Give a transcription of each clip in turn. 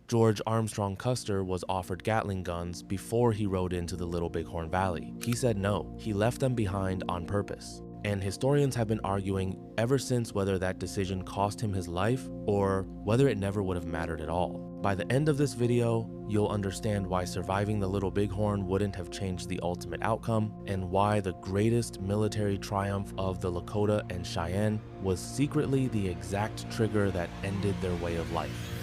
George Armstrong Custer was offered Gatling guns before he rode into the Little Bighorn Valley. He said no, he left them behind on purpose. And historians have been arguing ever since whether that decision cost him his life or whether it never would have mattered at all. By the end of this video, you'll understand why surviving the Little Bighorn wouldn't have changed the ultimate outcome, and why the greatest military triumph of the Lakota and Cheyenne was secretly the exact trigger that ended their way of life.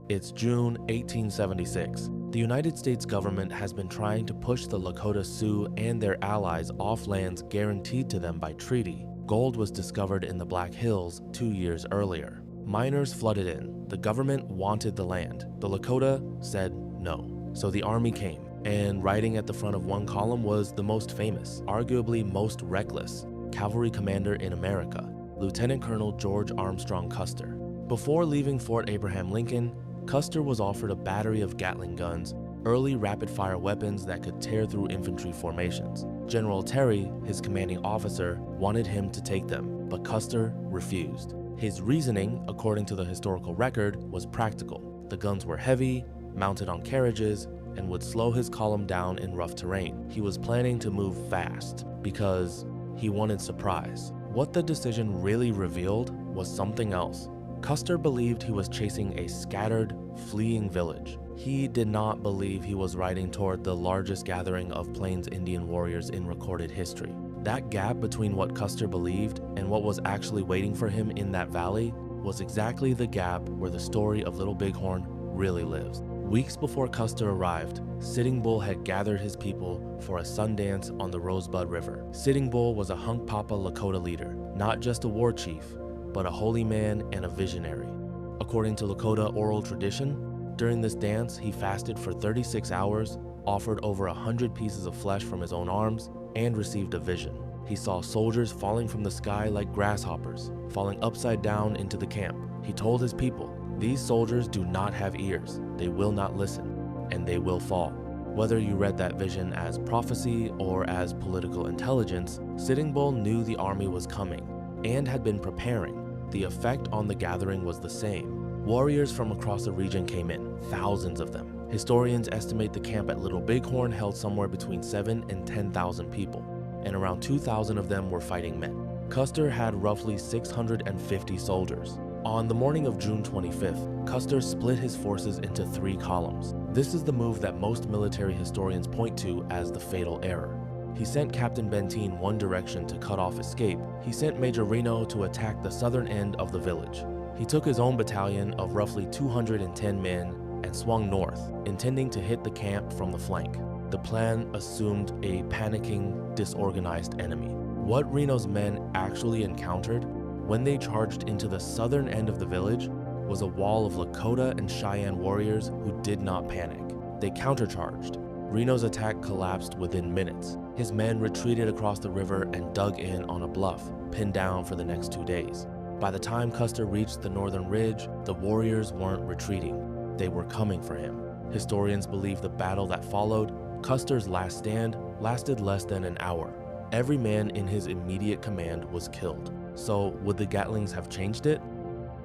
It's June 1876. The United States government has been trying to push the Lakota Sioux and their allies off lands guaranteed to them by treaty. Gold was discovered in the Black Hills 2 years earlier. Miners flooded in. The government wanted the land. The Lakota said no. So the army came, and riding at the front of one column was the most famous, arguably most reckless, cavalry commander in America, Lieutenant Colonel George Armstrong Custer. Before leaving Fort Abraham Lincoln, Custer was offered a battery of Gatling guns, early rapid-fire weapons that could tear through infantry formations. General Terry, his commanding officer, wanted him to take them, but Custer refused. His reasoning, according to the historical record, was practical. The guns were heavy, mounted on carriages, and would slow his column down in rough terrain. He was planning to move fast because he wanted surprise. What the decision really revealed was something else. Custer believed he was chasing a scattered, fleeing village. He did not believe he was riding toward the largest gathering of Plains Indian warriors in recorded history. That gap between what Custer believed and what was actually waiting for him in that valley was exactly the gap where the story of Little Bighorn really lives. Weeks before Custer arrived, Sitting Bull had gathered his people for a Sundance on the Rosebud River. Sitting Bull was a Hunkpapa Lakota leader, not just a war chief, but a holy man and a visionary. According to Lakota oral tradition, during this dance, he fasted for 36 hours, offered over 100 pieces of flesh from his own arms, and received a vision. He saw soldiers falling from the sky like grasshoppers, falling upside down into the camp. He told his people, "These soldiers do not have ears, they will not listen, and they will fall." Whether you read that vision as prophecy or as political intelligence, Sitting Bull knew the army was coming and had been preparing. The effect on the gathering was the same. Warriors from across the region came in, thousands of them. Historians estimate the camp at Little Bighorn held somewhere between 7,000 and 10,000 people, and around 2,000 of them were fighting men. Custer had roughly 650 soldiers. On the morning of June 25th, Custer split his forces into 3 columns. This is the move that most military historians point to as the fatal error. He sent Captain Benteen one direction to cut off escape. He sent Major Reno to attack the southern end of the village. He took his own battalion of roughly 210 men and swung north, intending to hit the camp from the flank. The plan assumed a panicking, disorganized enemy. What Reno's men actually encountered when they charged into the southern end of the village was a wall of Lakota and Cheyenne warriors who did not panic. They countercharged. Reno's attack collapsed within minutes. His men retreated across the river and dug in on a bluff, pinned down for the next 2 days. By the time Custer reached the northern ridge, the warriors weren't retreating. They were coming for him. Historians believe the battle that followed, Custer's last stand, lasted less than an hour. Every man in his immediate command was killed. So would the Gatlings have changed it?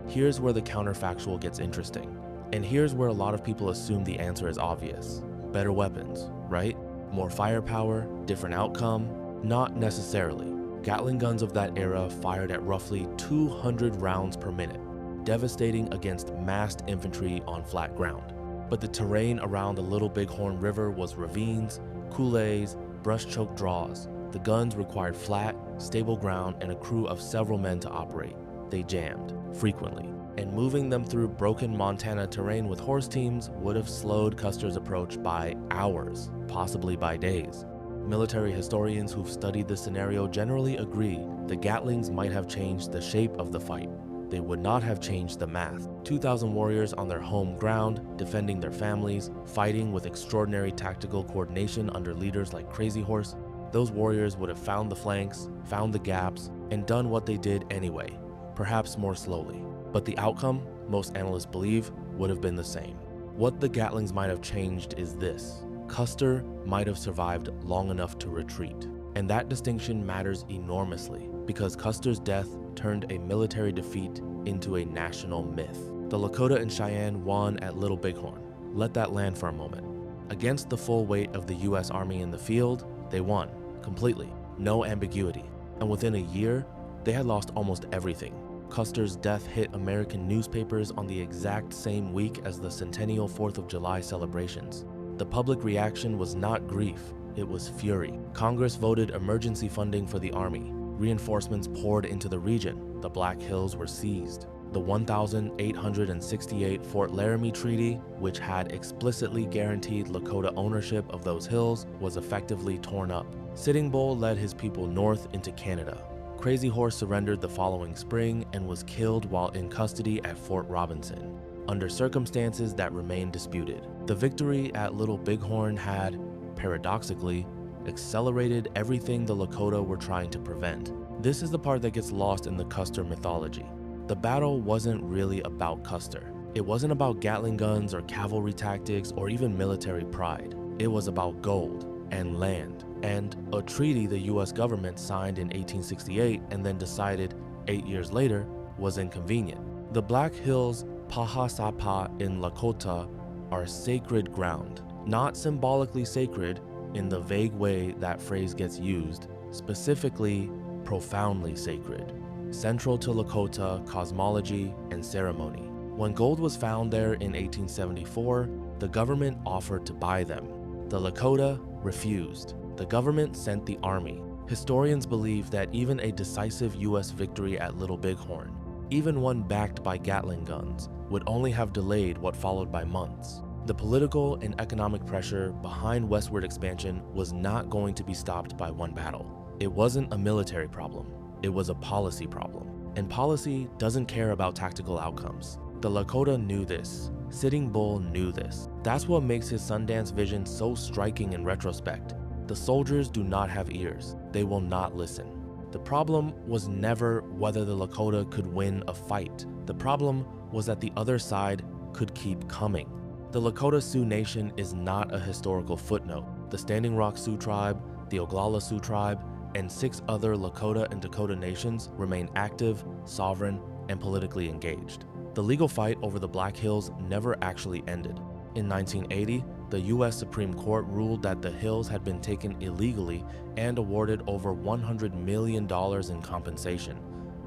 Here's where the counterfactual gets interesting. And here's where a lot of people assume the answer is obvious. Better weapons, right? More firepower, different outcome? Not necessarily. Gatling guns of that era fired at roughly 200 rounds per minute, devastating against massed infantry on flat ground. But the terrain around the Little Bighorn River was ravines, coulées, brush-choked draws. The guns required flat, stable ground and a crew of several men to operate. They jammed, frequently, and moving them through broken Montana terrain with horse teams would have slowed Custer's approach by hours, possibly by days. Military historians who've studied the scenario generally agree the Gatlings might have changed the shape of the fight. They would not have changed the math. 2,000 warriors on their home ground, defending their families, fighting with extraordinary tactical coordination under leaders like Crazy Horse. Those warriors would have found the flanks, found the gaps, and done what they did anyway, perhaps more slowly. But the outcome, most analysts believe, would have been the same. What the Gatlings might have changed is this: Custer might have survived long enough to retreat. And that distinction matters enormously because Custer's death turned a military defeat into a national myth. The Lakota and Cheyenne won at Little Bighorn. Let that land for a moment. Against the full weight of the US Army in the field, they won, completely, no ambiguity. And within a year, they had lost almost everything. Custer's death hit American newspapers on the exact same week as the centennial 4th of July celebrations. The public reaction was not grief, it was fury. Congress voted emergency funding for the Army. Reinforcements poured into the region. The Black Hills were seized. The 1868 Fort Laramie Treaty, which had explicitly guaranteed Lakota ownership of those hills, was effectively torn up. Sitting Bull led his people north into Canada. Crazy Horse surrendered the following spring and was killed while in custody at Fort Robinson, under circumstances that remain disputed. The victory at Little Bighorn had, paradoxically, accelerated everything the Lakota were trying to prevent. This is the part that gets lost in the Custer mythology. The battle wasn't really about Custer. It wasn't about Gatling guns or cavalry tactics or even military pride. It was about gold and land and a treaty the US government signed in 1868 and then decided 8 years later was inconvenient. The Black Hills Pahasapa in Lakota are sacred ground, not symbolically sacred in the vague way that phrase gets used, specifically profoundly sacred, central to Lakota cosmology and ceremony. When gold was found there in 1874, the government offered to buy them. The Lakota refused. The government sent the army. Historians believe that even a decisive US victory at Little Bighorn, even one backed by Gatling guns, would only have delayed what followed by months. The political and economic pressure behind westward expansion was not going to be stopped by one battle. It wasn't a military problem, it was a policy problem. And policy doesn't care about tactical outcomes. The Lakota knew this. Sitting Bull knew this. That's what makes his Sundance vision so striking in retrospect. The soldiers do not have ears. They will not listen. The problem was never whether the Lakota could win a fight. The problem was that the other side could keep coming. The Lakota Sioux Nation is not a historical footnote. The Standing Rock Sioux Tribe, the Oglala Sioux Tribe, and 6 other Lakota and Dakota nations remain active, sovereign, and politically engaged. The legal fight over the Black Hills never actually ended. In 1980, the US Supreme Court ruled that the hills had been taken illegally and awarded over $100 million in compensation.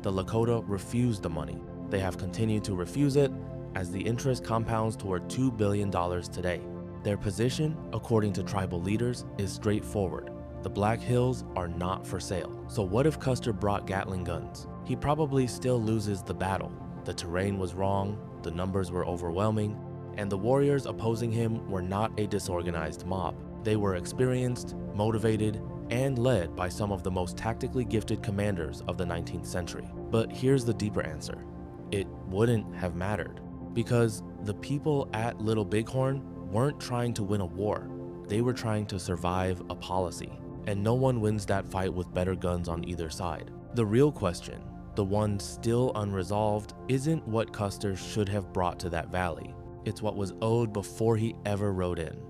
The Lakota refused the money. They have continued to refuse it as the interest compounds toward $2 billion today. Their position, according to tribal leaders, is straightforward. The Black Hills are not for sale. So what if Custer brought Gatling guns? He probably still loses the battle. The terrain was wrong, the numbers were overwhelming, and the warriors opposing him were not a disorganized mob. They were experienced, motivated, and led by some of the most tactically gifted commanders of the 19th century. But here's the deeper answer. It wouldn't have mattered, because the people at Little Bighorn weren't trying to win a war. They were trying to survive a policy, and no one wins that fight with better guns on either side. The real question, the one still unresolved, isn't what Custer should have brought to that valley. It's what was owed before he ever rode in.